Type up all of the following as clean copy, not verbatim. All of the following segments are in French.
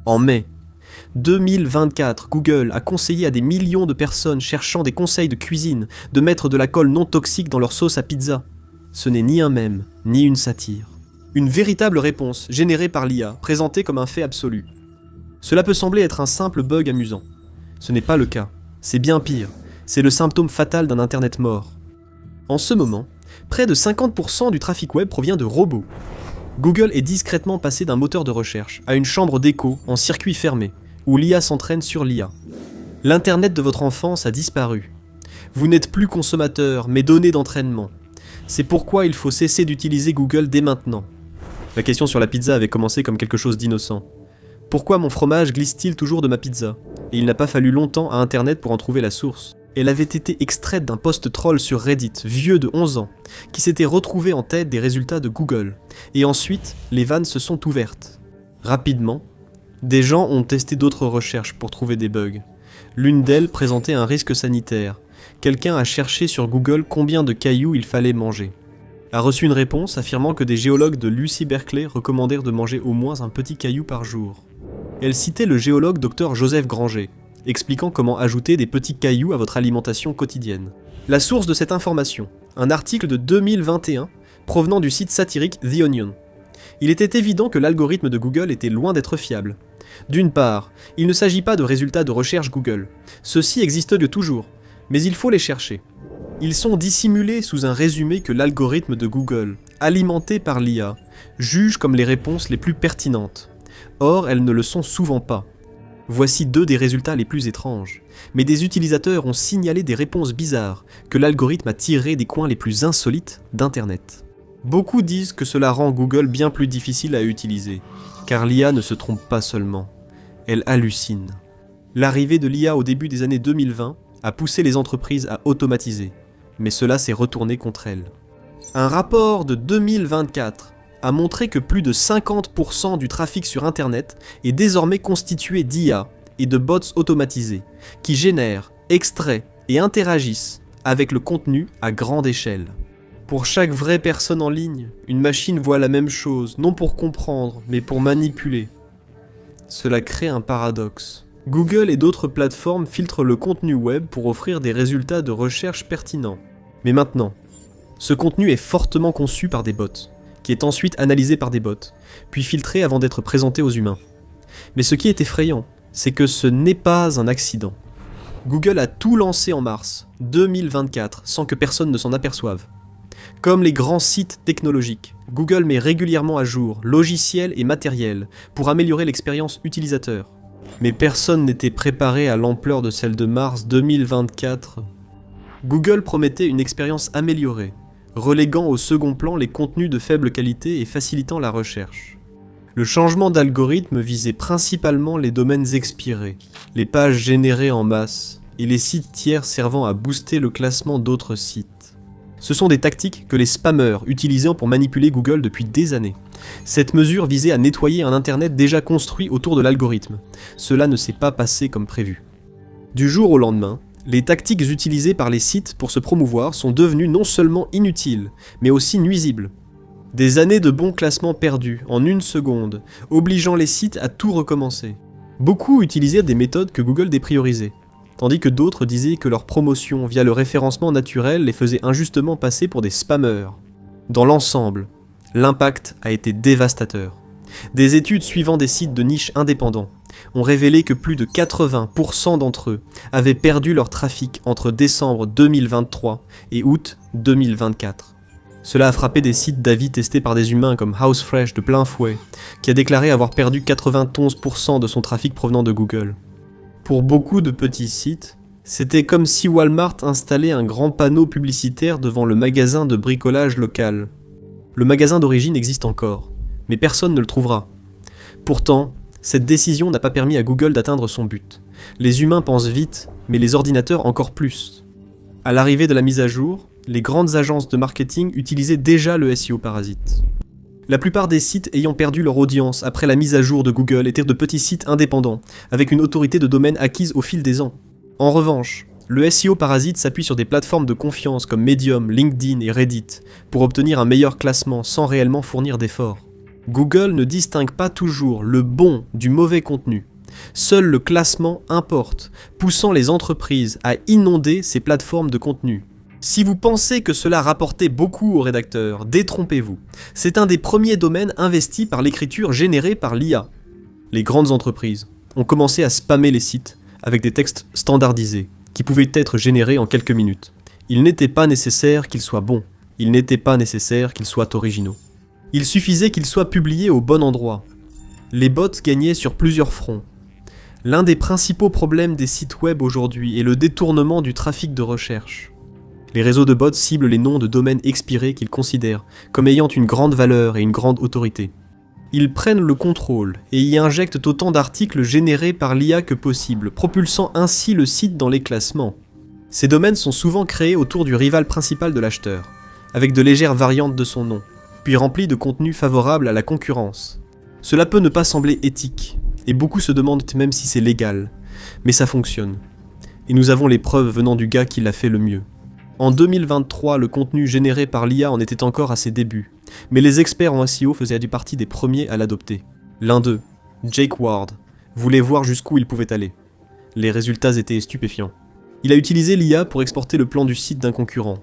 En mai 2024, Google a conseillé à des millions de personnes cherchant des conseils de cuisine de mettre de la colle non toxique dans leur sauce à pizza. Ce n'est ni un mème, ni une satire. Une véritable réponse générée par l'IA, présentée comme un fait absolu. Cela peut sembler être un simple bug amusant. Ce n'est pas le cas. C'est bien pire. C'est le symptôme fatal d'un Internet mort. En ce moment, près de 50% du trafic web provient de robots. Google est discrètement passé d'un moteur de recherche à une chambre d'écho en circuit fermé, où l'IA s'entraîne sur l'IA. L'Internet de votre enfance a disparu. Vous n'êtes plus consommateur, mais donné d'entraînement. C'est pourquoi il faut cesser d'utiliser Google dès maintenant. La question sur la pizza avait commencé comme quelque chose d'innocent. Pourquoi mon fromage glisse-t-il toujours de ma pizza? Et il n'a pas fallu longtemps à Internet pour en trouver la source. Elle avait été extraite d'un post troll sur Reddit, vieux de 11 ans, qui s'était retrouvé en tête des résultats de Google. Et ensuite, les vannes se sont ouvertes. Rapidement, des gens ont testé d'autres recherches pour trouver des bugs. L'une d'elles présentait un risque sanitaire. Quelqu'un a cherché sur Google combien de cailloux il fallait manger. A reçu une réponse affirmant que des géologues de l'UC Berkeley recommandèrent de manger au moins un petit caillou par jour. Elle citait le géologue Dr Joseph Granger, expliquant comment ajouter des petits cailloux à votre alimentation quotidienne. La source de cette information, un article de 2021 provenant du site satirique The Onion. Il était évident que l'algorithme de Google était loin d'être fiable. D'une part, il ne s'agit pas de résultats de recherche Google. Ceux-ci existent de toujours, mais il faut les chercher. Ils sont dissimulés sous un résumé que l'algorithme de Google, alimenté par l'IA, juge comme les réponses les plus pertinentes. Or, elles ne le sont souvent pas. Voici deux des résultats les plus étranges. Mais des utilisateurs ont signalé des réponses bizarres que l'algorithme a tirées des coins les plus insolites d'Internet. Beaucoup disent que cela rend Google bien plus difficile à utiliser, car l'IA ne se trompe pas seulement, elle hallucine. L'arrivée de l'IA au début des années 2020 a poussé les entreprises à automatiser, mais cela s'est retourné contre elles. Un rapport de 2024 a montré que plus de 50% du trafic sur Internet est désormais constitué d'IA et de bots automatisés, qui génèrent, extraient et interagissent avec le contenu à grande échelle. Pour chaque vraie personne en ligne, une machine voit la même chose, non pour comprendre, mais pour manipuler. Cela crée un paradoxe. Google et d'autres plateformes filtrent le contenu web pour offrir des résultats de recherche pertinents. Mais maintenant, ce contenu est fortement conçu par des bots, qui est ensuite analysé par des bots, puis filtré avant d'être présenté aux humains. Mais ce qui est effrayant, c'est que ce n'est pas un accident. Google a tout lancé en mars 2024 sans que personne ne s'en aperçoive. Comme les grands sites technologiques, Google met régulièrement à jour logiciels et matériel pour améliorer l'expérience utilisateur. Mais personne n'était préparé à l'ampleur de celle de mars 2024. Google promettait une expérience améliorée, reléguant au second plan les contenus de faible qualité et facilitant la recherche. Le changement d'algorithme visait principalement les domaines expirés, les pages générées en masse, et les sites tiers servant à booster le classement d'autres sites. Ce sont des tactiques que les spammers utilisaient pour manipuler Google depuis des années. Cette mesure visait à nettoyer un Internet déjà construit autour de l'algorithme. Cela ne s'est pas passé comme prévu. Du jour au lendemain, les tactiques utilisées par les sites pour se promouvoir sont devenues non seulement inutiles, mais aussi nuisibles. Des années de bons classements perdus en une seconde, obligeant les sites à tout recommencer. Beaucoup utilisaient des méthodes que Google dépriorisait, tandis que d'autres disaient que leur promotion via le référencement naturel les faisait injustement passer pour des spammers. Dans l'ensemble, l'impact a été dévastateur. Des études suivant des sites de niche indépendants ont révélé que plus de 80% d'entre eux avaient perdu leur trafic entre décembre 2023 et août 2024. Cela a frappé des sites d'avis testés par des humains comme Housefresh de plein fouet, qui a déclaré avoir perdu 91% de son trafic provenant de Google. Pour beaucoup de petits sites, c'était comme si Walmart installait un grand panneau publicitaire devant le magasin de bricolage local. Le magasin d'origine existe encore, mais personne ne le trouvera. Pourtant, cette décision n'a pas permis à Google d'atteindre son but. Les humains pensent vite, mais les ordinateurs encore plus. À l'arrivée de la mise à jour, les grandes agences de marketing utilisaient déjà le SEO parasite. La plupart des sites ayant perdu leur audience après la mise à jour de Google étaient de petits sites indépendants, avec une autorité de domaine acquise au fil des ans. En revanche, le SEO parasite s'appuie sur des plateformes de confiance comme Medium, LinkedIn et Reddit pour obtenir un meilleur classement sans réellement fournir d'efforts. Google ne distingue pas toujours le bon du mauvais contenu. Seul le classement importe, poussant les entreprises à inonder ces plateformes de contenu. Si vous pensez que cela rapportait beaucoup aux rédacteurs, détrompez-vous. C'est un des premiers domaines investis par l'écriture générée par l'IA. Les grandes entreprises ont commencé à spammer les sites avec des textes standardisés qui pouvaient être générés en quelques minutes. Il n'était pas nécessaire qu'ils soient bons, il n'était pas nécessaire qu'ils soient originaux. Il suffisait qu'ils soient publiés au bon endroit. Les bots gagnaient sur plusieurs fronts. L'un des principaux problèmes des sites web aujourd'hui est le détournement du trafic de recherche. Les réseaux de bots ciblent les noms de domaines expirés qu'ils considèrent comme ayant une grande valeur et une grande autorité. Ils prennent le contrôle et y injectent autant d'articles générés par l'IA que possible, propulsant ainsi le site dans les classements. Ces domaines sont souvent créés autour du rival principal de l'acheteur, avec de légères variantes de son nom, puis remplis de contenu favorable à la concurrence. Cela peut ne pas sembler éthique, et beaucoup se demandent même si c'est légal, mais ça fonctionne. Et nous avons les preuves venant du gars qui l'a fait le mieux. En 2023, le contenu généré par l'IA en était encore à ses débuts, mais les experts en SEO faisaient partie des premiers à l'adopter. L'un d'eux, Jake Ward, voulait voir jusqu'où il pouvait aller. Les résultats étaient stupéfiants. Il a utilisé l'IA pour exporter le plan du site d'un concurrent.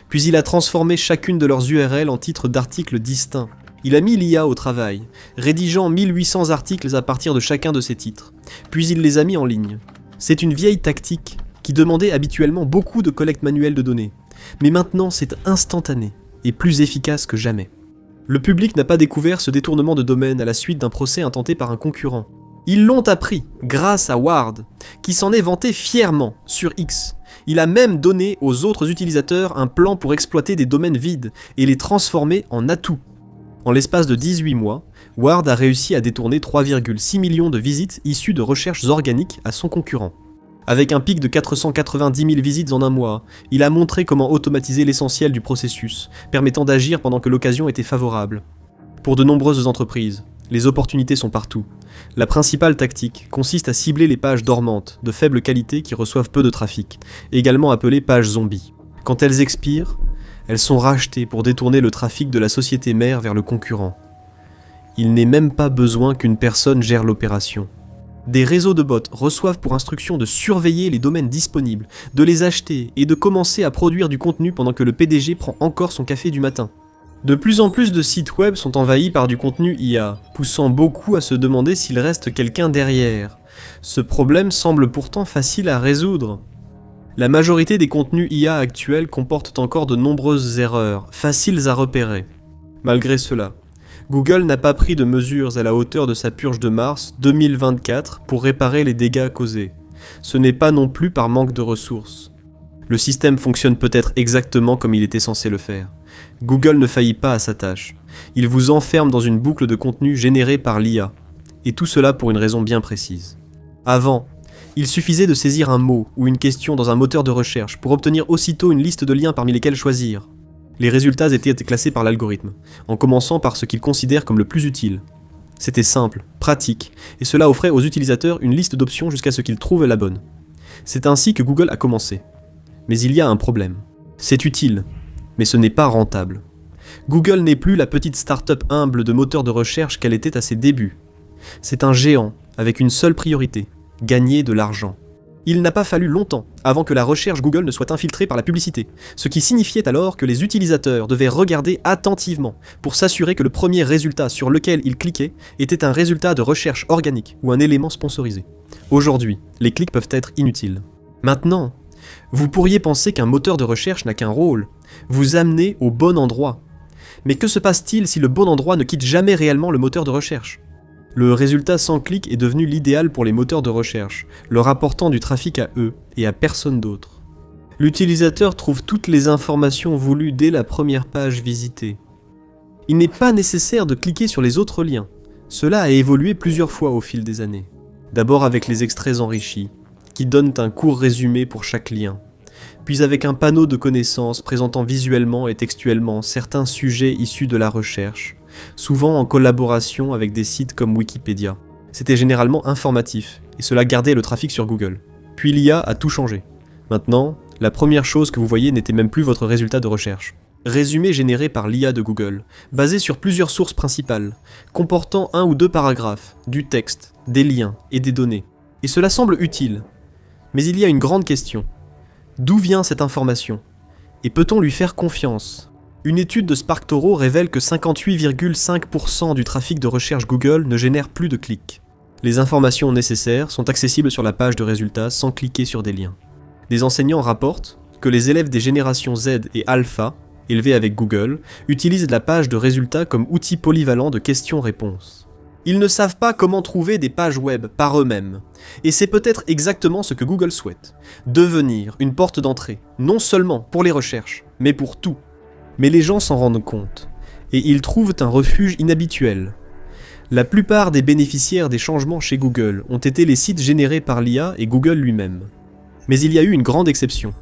Puis il a transformé chacune de leurs URL en titres d'articles distincts. Il a mis l'IA au travail, rédigeant 1800 articles à partir de chacun de ces titres. Puis il les a mis en ligne. C'est une vieille tactique qui demandait habituellement beaucoup de collecte manuelle de données. Mais maintenant, c'est instantané et plus efficace que jamais. Le public n'a pas découvert ce détournement de domaine à la suite d'un procès intenté par un concurrent. Ils l'ont appris grâce à Ward, qui s'en est vanté fièrement sur X. Il a même donné aux autres utilisateurs un plan pour exploiter des domaines vides et les transformer en atouts. En l'espace de 18 mois, Ward a réussi à détourner 3,6 millions de visites issues de recherches organiques à son concurrent. Avec un pic de 490 000 visites en un mois, il a montré comment automatiser l'essentiel du processus, permettant d'agir pendant que l'occasion était favorable. Pour de nombreuses entreprises, les opportunités sont partout. La principale tactique consiste à cibler les pages dormantes, de faible qualité qui reçoivent peu de trafic, également appelées pages zombies. Quand elles expirent, elles sont rachetées pour détourner le trafic de la société mère vers le concurrent. Il n'est même pas besoin qu'une personne gère l'opération. Des réseaux de bots reçoivent pour instruction de surveiller les domaines disponibles, de les acheter et de commencer à produire du contenu pendant que le PDG prend encore son café du matin. De plus en plus de sites web sont envahis par du contenu IA, poussant beaucoup à se demander s'il reste quelqu'un derrière. Ce problème semble pourtant facile à résoudre. La majorité des contenus IA actuels comportent encore de nombreuses erreurs, faciles à repérer. Malgré cela, Google n'a pas pris de mesures à la hauteur de sa purge de mars 2024 pour réparer les dégâts causés. Ce n'est pas non plus par manque de ressources. Le système fonctionne peut-être exactement comme il était censé le faire. Google ne faillit pas à sa tâche. Il vous enferme dans une boucle de contenu générée par l'IA. Et tout cela pour une raison bien précise. Avant, il suffisait de saisir un mot ou une question dans un moteur de recherche pour obtenir aussitôt une liste de liens parmi lesquels choisir. Les résultats étaient classés par l'algorithme, en commençant par ce qu'il considère comme le plus utile. C'était simple, pratique, et cela offrait aux utilisateurs une liste d'options jusqu'à ce qu'ils trouvent la bonne. C'est ainsi que Google a commencé. Mais il y a un problème. C'est utile, mais ce n'est pas rentable. Google n'est plus la petite start-up humble de moteur de recherche qu'elle était à ses débuts. C'est un géant, avec une seule priorité, gagner de l'argent. Il n'a pas fallu longtemps avant que la recherche Google ne soit infiltrée par la publicité, ce qui signifiait alors que les utilisateurs devaient regarder attentivement pour s'assurer que le premier résultat sur lequel ils cliquaient était un résultat de recherche organique ou un élément sponsorisé. Aujourd'hui, les clics peuvent être inutiles. Maintenant, vous pourriez penser qu'un moteur de recherche n'a qu'un rôle, vous amener au bon endroit. Mais que se passe-t-il si le bon endroit ne quitte jamais réellement le moteur de recherche ? Le résultat sans clic est devenu l'idéal pour les moteurs de recherche, leur apportant du trafic à eux et à personne d'autre. L'utilisateur trouve toutes les informations voulues dès la première page visitée. Il n'est pas nécessaire de cliquer sur les autres liens. Cela a évolué plusieurs fois au fil des années. D'abord avec les extraits enrichis, qui donnent un court résumé pour chaque lien. Puis avec un panneau de connaissances présentant visuellement et textuellement certains sujets issus de la recherche, souvent en collaboration avec des sites comme Wikipédia. C'était généralement informatif, et cela gardait le trafic sur Google. Puis l'IA a tout changé. Maintenant, la première chose que vous voyez n'était même plus votre résultat de recherche. Résumé généré par l'IA de Google, basé sur plusieurs sources principales, comportant 1 ou 2 paragraphes, du texte, des liens et des données. Et cela semble utile. Mais il y a une grande question. D'où vient cette information? Et peut-on lui faire confiance? Une étude de SparkToro révèle que 58,5% du trafic de recherche Google ne génère plus de clics. Les informations nécessaires sont accessibles sur la page de résultats sans cliquer sur des liens. Des enseignants rapportent que les élèves des générations Z et Alpha, élevés avec Google, utilisent la page de résultats comme outil polyvalent de questions-réponses. Ils ne savent pas comment trouver des pages web par eux-mêmes. Et c'est peut-être exactement ce que Google souhaite. Devenir une porte d'entrée, non seulement pour les recherches, mais pour tout. Mais les gens s'en rendent compte, et ils trouvent un refuge inhabituel. La plupart des bénéficiaires des changements chez Google ont été les sites générés par l'IA et Google lui-même. Mais il y a eu une grande exception.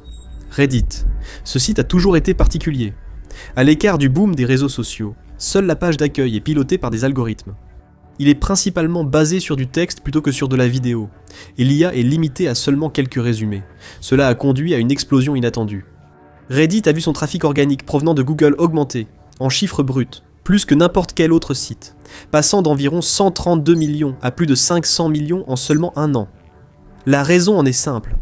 Reddit. Ce site a toujours été particulier. À l'écart du boom des réseaux sociaux, seule la page d'accueil est pilotée par des algorithmes. Il est principalement basé sur du texte plutôt que sur de la vidéo, et l'IA est limitée à seulement quelques résumés. Cela a conduit à une explosion inattendue. Reddit a vu son trafic organique provenant de Google augmenter, en chiffres bruts, plus que n'importe quel autre site, passant d'environ 132 millions à plus de 500 millions en seulement un an. La raison en est simple.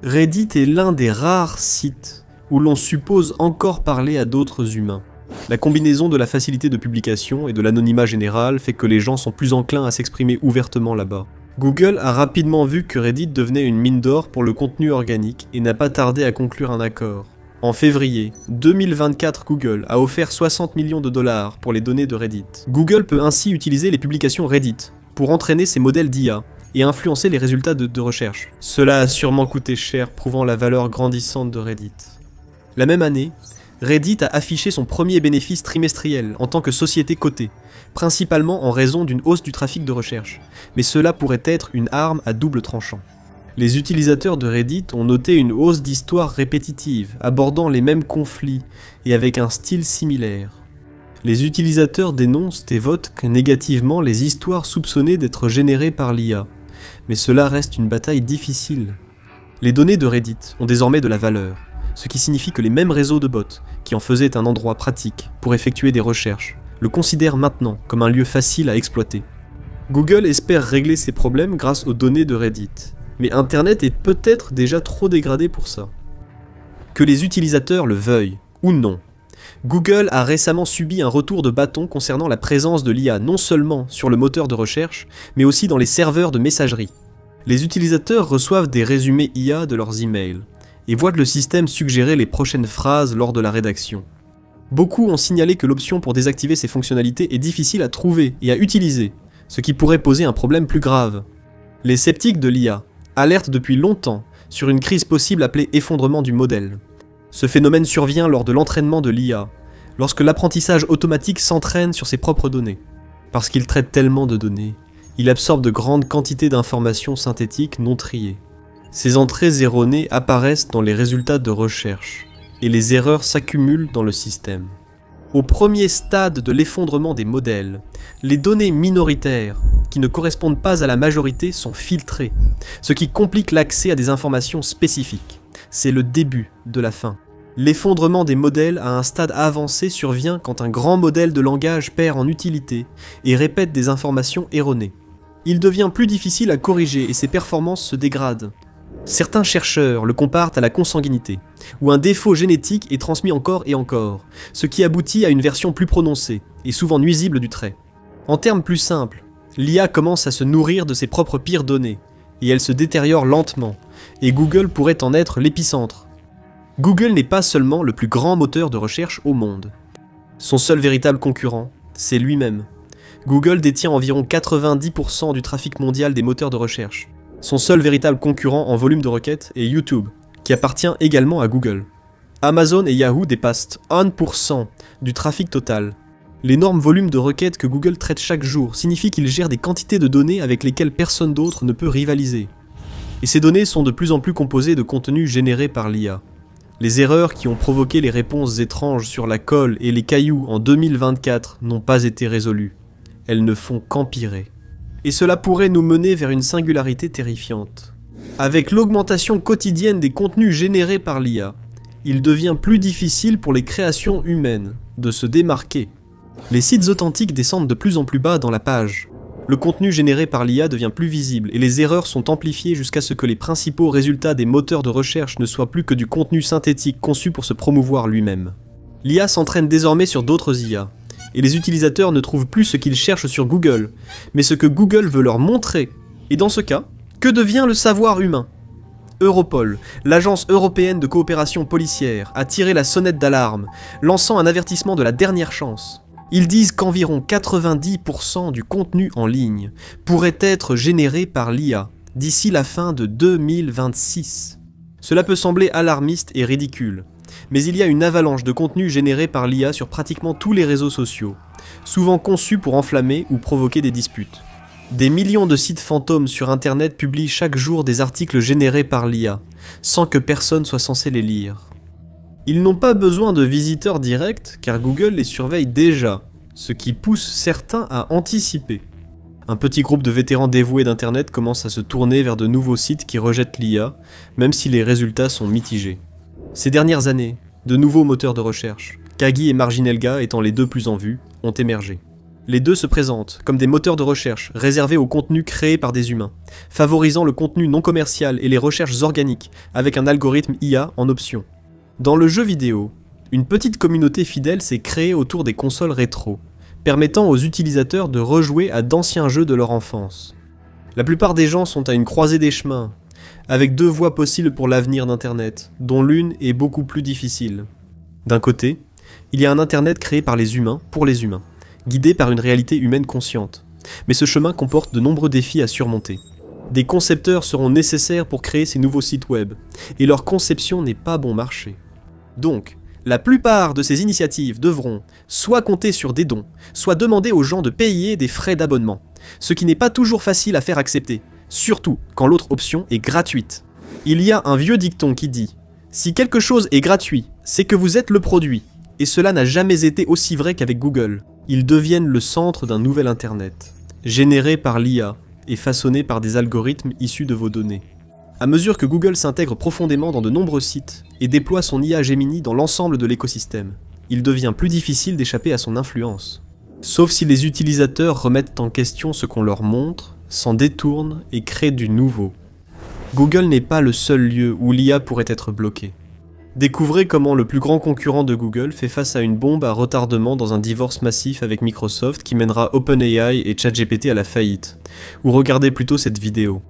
Reddit est l'un des rares sites où l'on suppose encore parler à d'autres humains. La combinaison de la facilité de publication et de l'anonymat général fait que les gens sont plus enclins à s'exprimer ouvertement là-bas. Google a rapidement vu que Reddit devenait une mine d'or pour le contenu organique et n'a pas tardé à conclure un accord. En février 2024, Google a offert 60 millions de dollars pour les données de Reddit. Google peut ainsi utiliser les publications Reddit pour entraîner ses modèles d'IA et influencer les résultats de recherche. Cela a sûrement coûté cher, prouvant la valeur grandissante de Reddit. La même année, Reddit a affiché son premier bénéfice trimestriel en tant que société cotée, principalement en raison d'une hausse du trafic de recherche, mais cela pourrait être une arme à double tranchant. Les utilisateurs de Reddit ont noté une hausse d'histoires répétitives, abordant les mêmes conflits et avec un style similaire. Les utilisateurs dénoncent et votent négativement les histoires soupçonnées d'être générées par l'IA, mais cela reste une bataille difficile. Les données de Reddit ont désormais de la valeur, ce qui signifie que les mêmes réseaux de bots, qui en faisaient un endroit pratique pour effectuer des recherches, le considèrent maintenant comme un lieu facile à exploiter. Google espère régler ces problèmes grâce aux données de Reddit, mais Internet est peut-être déjà trop dégradé pour ça. Que les utilisateurs le veuillent ou non, Google a récemment subi un retour de bâton concernant la présence de l'IA non seulement sur le moteur de recherche, mais aussi dans les serveurs de messagerie. Les utilisateurs reçoivent des résumés IA de leurs emails, et voient le système suggérer les prochaines phrases lors de la rédaction. Beaucoup ont signalé que l'option pour désactiver ces fonctionnalités est difficile à trouver et à utiliser, ce qui pourrait poser un problème plus grave. Les sceptiques de l'IA alertent depuis longtemps sur une crise possible appelée effondrement du modèle. Ce phénomène survient lors de l'entraînement de l'IA, lorsque l'apprentissage automatique s'entraîne sur ses propres données. Parce qu'il traite tellement de données, il absorbe de grandes quantités d'informations synthétiques non triées. Ces entrées erronées apparaissent dans les résultats de recherche, et les erreurs s'accumulent dans le système. Au premier stade de l'effondrement des modèles, les données minoritaires, qui ne correspondent pas à la majorité, sont filtrées, ce qui complique l'accès à des informations spécifiques. C'est le début de la fin. L'effondrement des modèles à un stade avancé survient quand un grand modèle de langage perd en utilité et répète des informations erronées. Il devient plus difficile à corriger et ses performances se dégradent. Certains chercheurs le comparent à la consanguinité, où un défaut génétique est transmis encore et encore, ce qui aboutit à une version plus prononcée, et souvent nuisible du trait. En termes plus simples, l'IA commence à se nourrir de ses propres pires données, et elle se détériore lentement, et Google pourrait en être l'épicentre. Google n'est pas seulement le plus grand moteur de recherche au monde. Son seul véritable concurrent, c'est lui-même. Google détient environ 90% du trafic mondial des moteurs de recherche. Son seul véritable concurrent en volume de requêtes est YouTube, qui appartient également à Google. Amazon et Yahoo dépassent 1% du trafic total. L'énorme volume de requêtes que Google traite chaque jour signifie qu'il gère des quantités de données avec lesquelles personne d'autre ne peut rivaliser. Et ces données sont de plus en plus composées de contenus générés par l'IA. Les erreurs qui ont provoqué les réponses étranges sur la colle et les cailloux en 2024 n'ont pas été résolues. Elles ne font qu'empirer. Et cela pourrait nous mener vers une singularité terrifiante. Avec l'augmentation quotidienne des contenus générés par l'IA, il devient plus difficile pour les créations humaines de se démarquer. Les sites authentiques descendent de plus en plus bas dans la page. Le contenu généré par l'IA devient plus visible et les erreurs sont amplifiées jusqu'à ce que les principaux résultats des moteurs de recherche ne soient plus que du contenu synthétique conçu pour se promouvoir lui-même. L'IA s'entraîne désormais sur d'autres IA, et les utilisateurs ne trouvent plus ce qu'ils cherchent sur Google, mais ce que Google veut leur montrer. Et dans ce cas, que devient le savoir humain ? Europol, l'agence européenne de coopération policière, a tiré la sonnette d'alarme, lançant un avertissement de la dernière chance. Ils disent qu'environ 90% du contenu en ligne pourrait être généré par l'IA d'ici la fin de 2026. Cela peut sembler alarmiste et ridicule, mais il y a une avalanche de contenu généré par l'IA sur pratiquement tous les réseaux sociaux, souvent conçus pour enflammer ou provoquer des disputes. Des millions de sites fantômes sur internet publient chaque jour des articles générés par l'IA, sans que personne soit censé les lire. Ils n'ont pas besoin de visiteurs directs car Google les surveille déjà, ce qui pousse certains à anticiper. Un petit groupe de vétérans dévoués d'internet commence à se tourner vers de nouveaux sites qui rejettent l'IA, même si les résultats sont mitigés. Ces dernières années, de nouveaux moteurs de recherche, Kagi et Marginelga étant les deux plus en vue, ont émergé. Les deux se présentent comme des moteurs de recherche réservés au contenu créé par des humains, favorisant le contenu non commercial et les recherches organiques avec un algorithme IA en option. Dans le jeu vidéo, une petite communauté fidèle s'est créée autour des consoles rétro, permettant aux utilisateurs de rejouer à d'anciens jeux de leur enfance. La plupart des gens sont à une croisée des chemins, avec deux voies possibles pour l'avenir d'Internet, dont l'une est beaucoup plus difficile. D'un côté, il y a un Internet créé par les humains pour les humains, guidé par une réalité humaine consciente. Mais ce chemin comporte de nombreux défis à surmonter. Des concepteurs seront nécessaires pour créer ces nouveaux sites web, et leur conception n'est pas bon marché. Donc, la plupart de ces initiatives devront soit compter sur des dons, soit demander aux gens de payer des frais d'abonnement, ce qui n'est pas toujours facile à faire accepter, surtout quand l'autre option est gratuite. Il y a un vieux dicton qui dit « Si quelque chose est gratuit, c'est que vous êtes le produit », et cela n'a jamais été aussi vrai qu'avec Google. Ils deviennent le centre d'un nouvel Internet, généré par l'IA et façonné par des algorithmes issus de vos données. À mesure que Google s'intègre profondément dans de nombreux sites et déploie son IA Gemini dans l'ensemble de l'écosystème, il devient plus difficile d'échapper à son influence. Sauf si les utilisateurs remettent en question ce qu'on leur montre, s'en détournent et créent du nouveau. Google n'est pas le seul lieu où l'IA pourrait être bloquée. Découvrez comment le plus grand concurrent de Google fait face à une bombe à retardement dans un divorce massif avec Microsoft qui mènera OpenAI et ChatGPT à la faillite. Ou regardez plutôt cette vidéo.